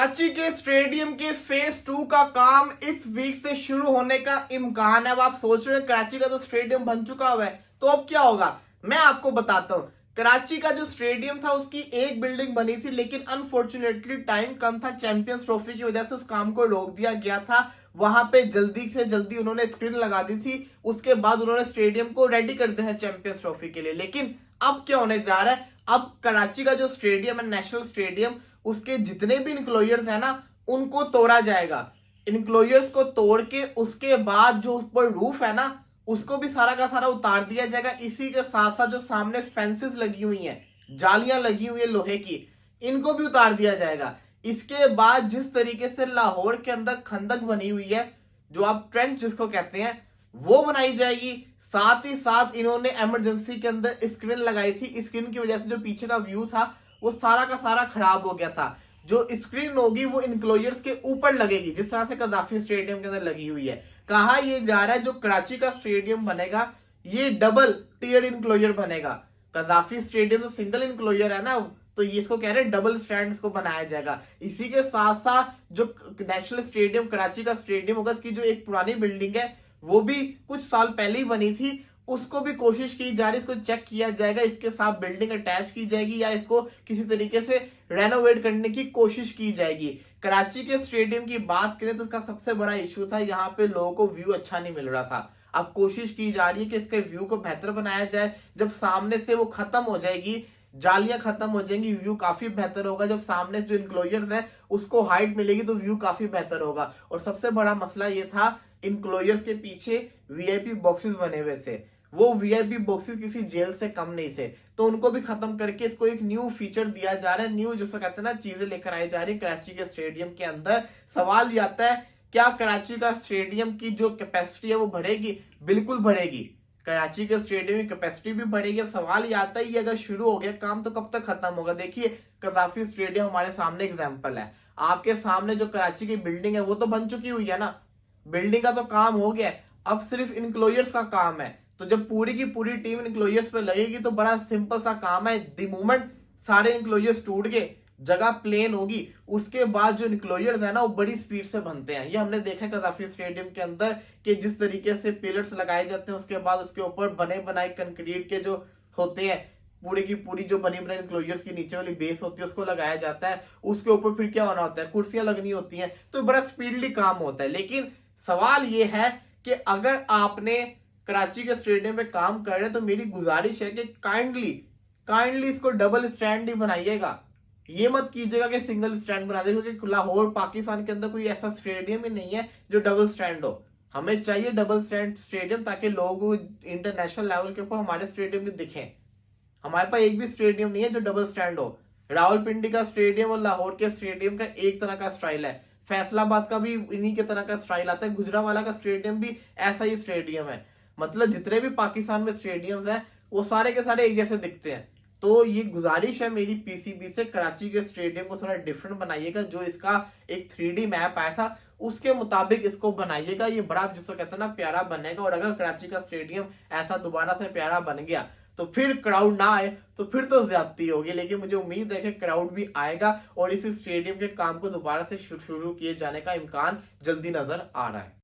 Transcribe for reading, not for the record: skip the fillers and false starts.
कराची के स्टेडियम के फेज 2 का काम इस वीक से शुरू होने का इम्कान है। अब आप सोच रहे हैं कराची का तो स्टेडियम बन चुका हुआ है, तो अब क्या होगा मैं आपको बताता हूं। कराची का जो स्टेडियम था उसकी एक बिल्डिंग बनी थी, लेकिन अनफॉर्चुनेटली टाइम कम था, चैंपियंस ट्रॉफी की वजह से उस काम को रोक दिया गया था। वहां पे जल्दी से जल्दी उन्होंने स्क्रीन लगा दी थी, उसके बाद उन्होंने स्टेडियम को रेडी कर दिया है चैंपियंस ट्रॉफी के लिए। लेकिन अब क्या होने जा रहा है, अब कराची का जो स्टेडियम है नेशनल स्टेडियम, उसके जितने भी इनक्लोजर्स है ना उनको तोड़ा जाएगा। इनक्लोजर्स को तोड़ के उसके बाद जो ऊपर रूफ है ना उसको भी सारा का सारा उतार दिया जाएगा। इसी के साथ साथ जो सामने फेंसेस लगी हुई हैं, जालियां लगी हुई है लोहे की, इनको भी उतार दिया जाएगा। इसके बाद जिस तरीके से लाहौर के अंदर खंदक बनी हुई है, जो आप ट्रेंच जिसको कहते हैं, वो बनाई जाएगी। साथ ही साथ इन्होंने इमरजेंसी के अंदर स्क्रीन लगाई थी। स्क्रीन की वजह से जो पीछे का व्यू था वो सारा का सारा खराब हो गया था। जो स्क्रीन होगी वो इनक्लोजर्स के ऊपर लगेगी, जिस तरह से कदाफी स्टेडियम के अंदर लगी हुई है। कहा यह जा रहा है जो कराची का स्टेडियम बनेगा ये डबल टियर इनक्लोजर बनेगा। कदाफी स्टेडियम तो सिंगल इनक्लोजर है ना, तो ये इसको कह रहे हैं डबल स्टैंड को बनाया जाएगा। इसी के साथ साथ जो नेशनल स्टेडियम कराची का स्टेडियम होगा, इसकी जो एक पुरानी बिल्डिंग है वो भी कुछ साल पहले ही बनी थी, उसको भी कोशिश की जा रही है, इसको चेक किया जाएगा, इसके साथ बिल्डिंग अटैच की जाएगी या इसको किसी तरीके से रेनोवेट करने की कोशिश की जाएगी। कराची के स्टेडियम की बात करें तो इसका सबसे बड़ा इश्यू था, यहाँ पे लोगों को व्यू अच्छा नहीं मिल रहा था। अब कोशिश की जा रही है कि इसके व्यू को बेहतर बनाया जाए। जब सामने से वो खत्म हो जाएगी, जालियां खत्म हो जाएंगी, व्यू काफी बेहतर होगा। जब सामने जो इनक्लोजर्स है उसको हाइट मिलेगी तो व्यू काफी बेहतर होगा। और सबसे बड़ा मसला ये था, इनक्लोजर्स के पीछे वीआईपी बॉक्सेस बने हुए थे, वो वीआईपी बॉक्सेस किसी जेल से कम नहीं थे, तो उनको भी खत्म करके इसको एक न्यू फीचर दिया जा रहा है। न्यू जिसको कहते हैं ना, चीजें लेकर आई जा रही है कराची के स्टेडियम के अंदर। सवाल ये आता है, क्या कराची का स्टेडियम की जो कैपेसिटी है वो बढ़ेगी? बिल्कुल बढ़ेगी, कराची के स्टेडियम की कैपेसिटी भी बढ़ेगी। अब सवाल ये आता है, ये अगर शुरू हो गया काम तो कब तक खत्म होगा? देखिए कदाफी स्टेडियम हमारे सामने एग्जाम्पल है, आपके सामने जो कराची की बिल्डिंग है वो तो बन चुकी हुई है ना, बिल्डिंग का तो काम हो गया, अब सिर्फ इनक्लोजर्स का काम है। तो जब पूरी की पूरी टीम इनक्लोजर्स पे लगेगी तो बड़ा सिंपल सा काम है। द मोमेंट सारे इनक्लोजर्स टूट के जगह प्लेन होगी, उसके बाद जो इनक्लोजर्स है ना वो बड़ी स्पीड से बनते हैं। ये हमने देखा कदाफी स्टेडियम के अंदर कि जिस तरीके से पिलर्स लगाए जाते हैं, उसके बाद उसके ऊपर बने बनाए कंक्रीट के जो होते हैं, पूरी की पूरी जो बनी बनाई इनक्लोजर्स की नीचे वाली बेस होती है उसको लगाया जाता है। उसके ऊपर फिर क्या होना होता है, कुर्सियां लगनी होती हैं, तो बड़ा स्पीडली काम होता है। लेकिन सवाल ये है कि अगर आपने कराची के स्टेडियम पे काम कर रहे हैं तो मेरी गुजारिश है कि काइंडली इसको डबल स्टैंड ही बनाइएगा। ये मत कीजिएगा कि सिंगल स्टैंड बना देगा, क्योंकि लाहौर पाकिस्तान के अंदर कोई ऐसा स्टेडियम ही नहीं है जो डबल स्टैंड हो। हमें चाहिए डबल स्टैंड स्टेडियम, ताकि लोग इंटरनेशनल लेवल के ऊपर हमारे स्टेडियम भी दिखें। हमारे पास एक भी स्टेडियम नहीं है जो डबल स्टैंड हो। रावलपिंडी का स्टेडियम और लाहौर के स्टेडियम का एक तरह का स्टाइल है, फैसलाबाद का भी इन्हीं के तरह का स्टाइल आता है, गुजरावाला का स्टेडियम भी ऐसा ही स्टेडियम है। मतलब जितने भी पाकिस्तान में स्टेडियम्स हैं वो सारे के सारे एक जैसे दिखते हैं। तो ये गुजारिश है मेरी पीसीबी से, कराची के स्टेडियम को थोड़ा डिफरेंट बनाइएगा। जो इसका एक 3D मैप आया था उसके मुताबिक इसको बनाइएगा, ये बड़ा जिसको कहते हैं ना प्यारा बनेगा। और अगर कराची का स्टेडियम ऐसा दोबारा से प्यारा बन गया तो फिर क्राउड ना आए तो फिर तो ज्यादती होगी। लेकिन मुझे उम्मीद है कि क्राउड भी आएगा और इस स्टेडियम के काम को दोबारा से शुरू किए जाने का इम्कान जल्दी नजर आ रहा है।